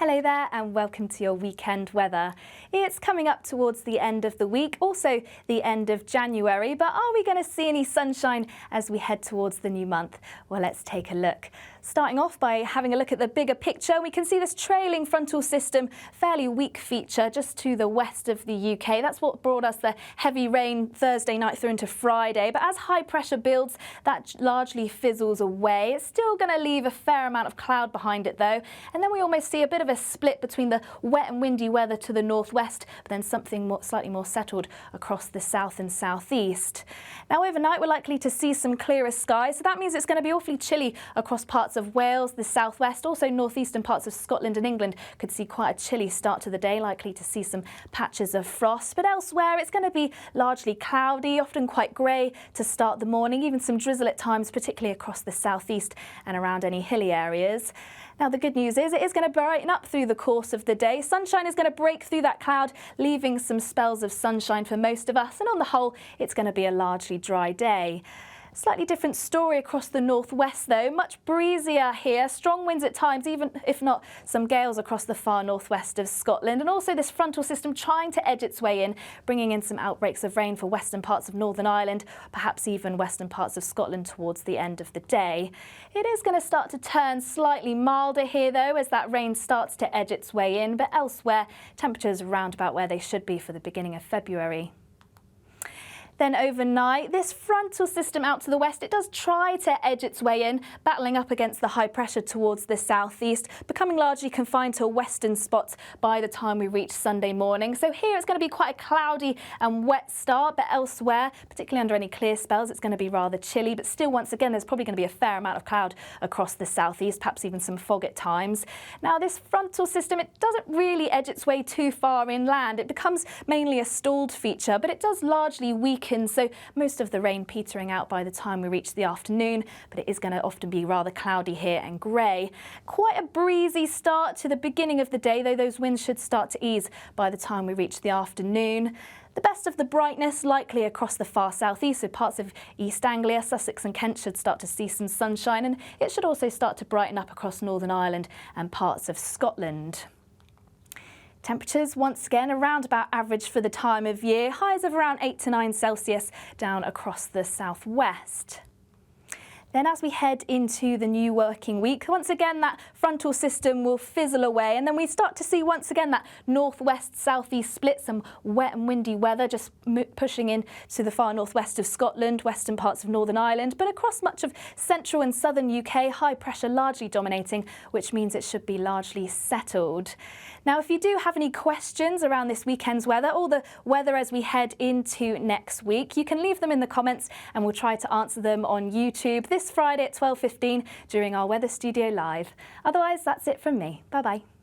Hello there and welcome to your weekend weather. It's coming up towards the end of the week, also the end of January, but are we going to see any sunshine as we head towards the new month? Well, let's take a look. Starting off by having a look at the bigger picture, we can see this trailing frontal system, fairly weak feature just to the west of the UK. That's what brought us the heavy rain Thursday night through into Friday, but as high pressure builds, that largely fizzles away. It's still going to leave a fair amount of cloud behind it though, and then we almost see a bit of a split between the wet and windy weather to the northwest, but then something slightly more settled across the south and southeast. Now overnight we're likely to see some clearer skies, so that means it's going to be awfully chilly across parts of Wales, the southwest, also northeastern parts of Scotland and England could see quite a chilly start to the day, likely to see some patches of frost, but elsewhere it's going to be largely cloudy, often quite grey to start the morning, even some drizzle at times, particularly across the southeast and around any hilly areas. Now the good news is it is going to brighten up through the course of the day. Sunshine is going to break through that cloud, leaving some spells of sunshine for most of us, and on the whole it's going to be a largely dry day. Slightly different story across the northwest though, much breezier here, strong winds at times, even if not some gales across the far northwest of Scotland, and also this frontal system trying to edge its way in, bringing in some outbreaks of rain for western parts of Northern Ireland, perhaps even western parts of Scotland towards the end of the day. It is going to start to turn slightly milder here though as that rain starts to edge its way in, but elsewhere temperatures around about where they should be for the beginning of February. Then overnight, this frontal system out to the west, it does try to edge its way in, battling up against the high pressure towards the southeast, becoming largely confined to western spots by the time we reach Sunday morning. So here it's going to be quite a cloudy and wet start, but elsewhere, particularly under any clear spells, it's going to be rather chilly. But still, once again, there's probably going to be a fair amount of cloud across the southeast, perhaps even some fog at times. Now, this frontal system, it doesn't really edge its way too far inland. It becomes mainly a stalled feature, but it does largely weaken, so most of the rain petering out by the time we reach the afternoon, but it is going to often be rather cloudy here and grey. Quite a breezy start to the beginning of the day, though those winds should start to ease by the time we reach the afternoon. The best of the brightness likely across the far southeast, so parts of East Anglia, Sussex and Kent should start to see some sunshine, and it should also start to brighten up across Northern Ireland and parts of Scotland. Temperatures once again around about average for the time of year, highs of around 8 to 9 Celsius down across the southwest. Then as we head into the new working week, once again that frontal system will fizzle away, and then we start to see once again that northwest-southeast split, some wet and windy weather just pushing in to the far northwest of Scotland, western parts of Northern Ireland, but across much of central and southern UK, high pressure largely dominating, which means it should be largely settled. Now, if you do have any questions around this weekend's weather or the weather as we head into next week, you can leave them in the comments and we'll try to answer them on YouTube this Friday at 12:15 during our Weather Studio Live. Otherwise, that's it from me. Bye-bye.